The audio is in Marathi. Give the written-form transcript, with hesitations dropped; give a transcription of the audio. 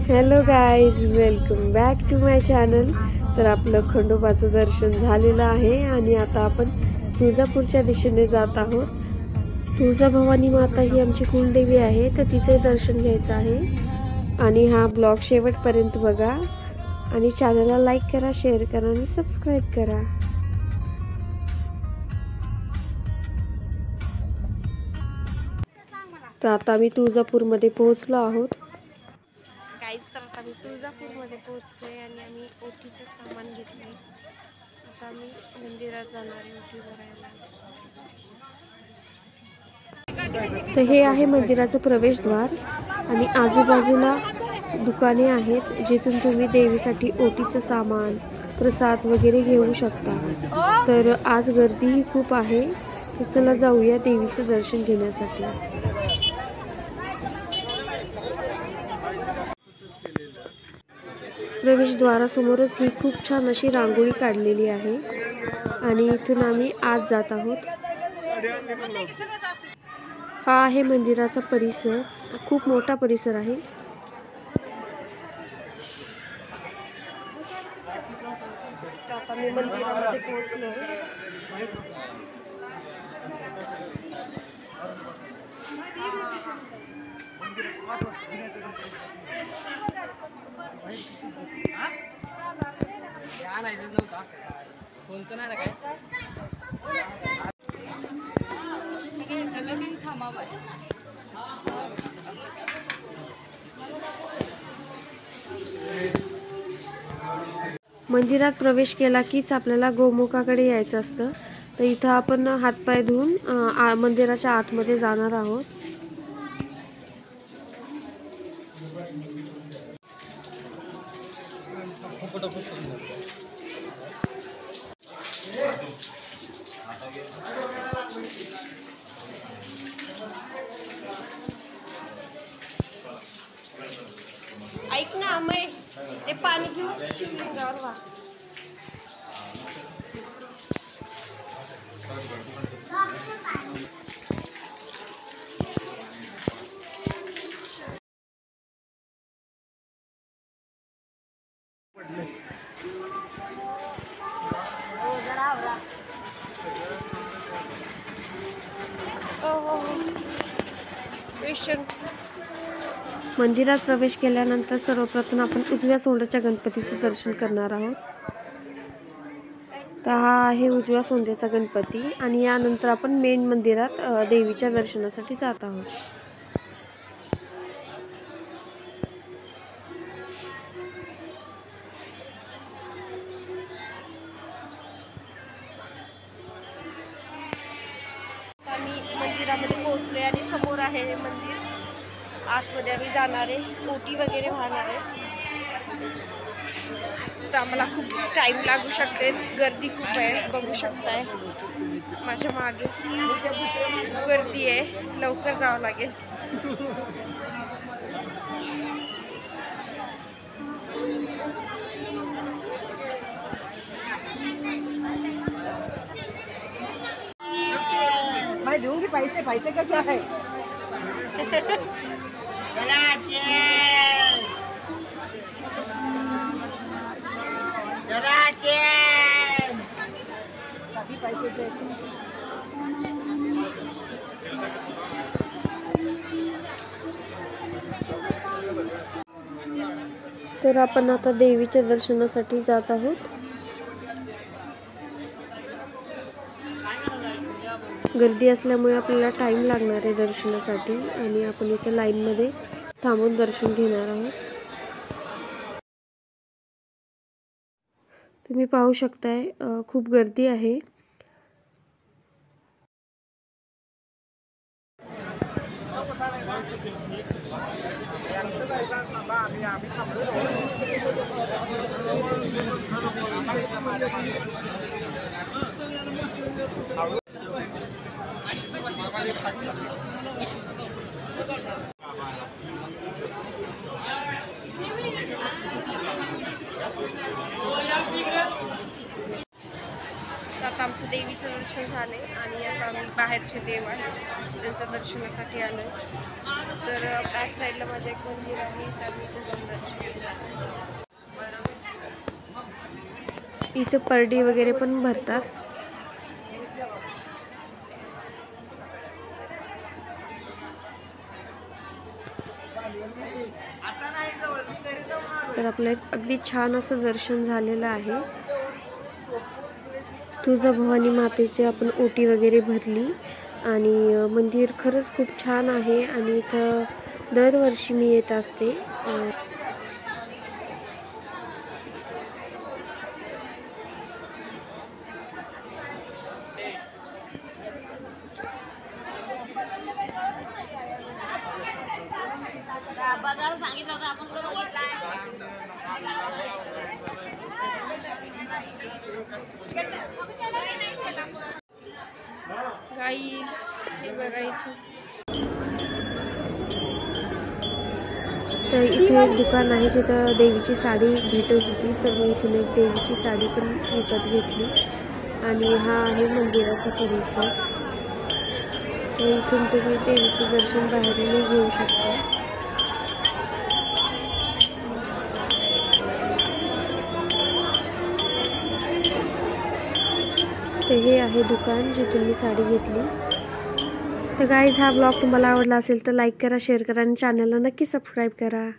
Hello guys, welcome back to my channel. तर आपलं खंडोबाचं दर्शन झालेलं आहे आणि आता आपण तुळजापूरच्या दिशेने जात आहोत। तुळजाभवानी माता ही आमची कुलदेवी आहे, तर तिचे दर्शन घ्यायचं आहे। आणि हा ब्लॉग शेवटपर्यंत बघा आणि चॅनलला लाईक करा, शेअर करा आणि सबस्क्राइब करा। तर आता आम्ही तुळजापूरमध्ये पोहोचलो आहोत। गाईज, तर आता आम्ही तुळजापूरमध्ये पोहोचलोय आणि आम्ही ओटीचं सामान घेतलंय। आता आम्ही मंदिरात जाणार आहे ओटी भरायला। तर हे आहे मंदिराचं प्रवेशद्वार आणि आजूबाजूला दुकाने आहेत, जिथून तुम्ही देवीसाठी ओटीचं सामान, प्रसाद वगैरे घेऊ शकता। तर आज गर्दीही खूप आहे, तर चला जाऊया देवीचं दर्शन घेण्यासाठी। प्रवेशद्वारासमोरच ही खूप छान अशी रांगोळी काढलेली आहे आणि इथून आम्ही आत जात आहोत। हा आहे मंदिराचा परिसर, खूप मोठा परिसर आहे। आता मी मंदिरामध्ये पोहोचलो। मंदिरात प्रवेश केला कीच आपल्याला गोमुखाकडे यायचं असतं। तर इथं आपण हातपाय धुवून मंदिराच्या आतमध्ये जाणार आहोत। ऐक ना, अमय, ते पाणी घेऊन शिवलिंगावर वा। मंदिरात प्रवेश केल्यानंतर सर्वप्रथम आपण उजव्या सोंडाच्या गणपतीचे दर्शन करणार आहोत। तर हा आहे उजव्या सोंड्याचा गणपती आणि यानंतर आपण मेन मंदिरात देवीच्या दर्शनासाठी जात आहोत। आम्ही मंदिरामध्ये पोहोचलोय आणि समोर आहे हे मंदिर। आतमध्ये आम्ही जाणार आहे, ओटी वगैरे वाहणार आहे। तर आम्हाला खूप टाइम लागू शकते, गर्दी खूप आहे, बघू शकताय माझ्या मागे गर्दी आहे, लवकर जावं लागेल। मैं दूंगी पैसे, पैसे का क्या है? सभी पैसे से तर आपण आता देवीच्या दर्शनासाठी जात आहोत। गर्दी असल्यामुळे आपल्याला टाइम लागणार आहे दर्शनासाठी आणि आपण इथे लाईन मध्ये थांबून दर्शन घेणार आहोत। तुम्ही पाहू शकताय खूप गर्दी आहे। आता आमचं देवीचं दर्शन झाले आणि आता आम्ही बाहेरचे देव आहे त्यांच्या दर्शनासाठी आलो. तर बॅक साईडला माझं एक मंदिर आहे, तर मी तिथं दर्शन केलं. इथं परडी वगैरे पण भरतात. तर आपलं अगदी छान असं दर्शन झालेलं आहे. तुळजाभवानी मातेची आपण ओटी वगैरे भरली आणि मंदिर खरंच खूप छान आहे आणि इथं दरवर्षी मी येत असते. गाईस हे बघा इथं. तर इथे एक दुकान आहे जिथं देवीची साडी भेटत होती, तर मी इथून एक देवीची साडी पण विकत घेतली. आणि हा आहे मंदिराचा परिसर. तर इथून तुम्ही देवीचं दर्शन बाहेरून घेऊ शकता. तर हे आहे दुकान जिथून मी साडी घेतली. तर गाईज, हा ब्लॉग तुम्हाला आवडला असेल तर लाईक करा, शेअर करा आणि चॅनलला नक्की सबस्क्राईब करा.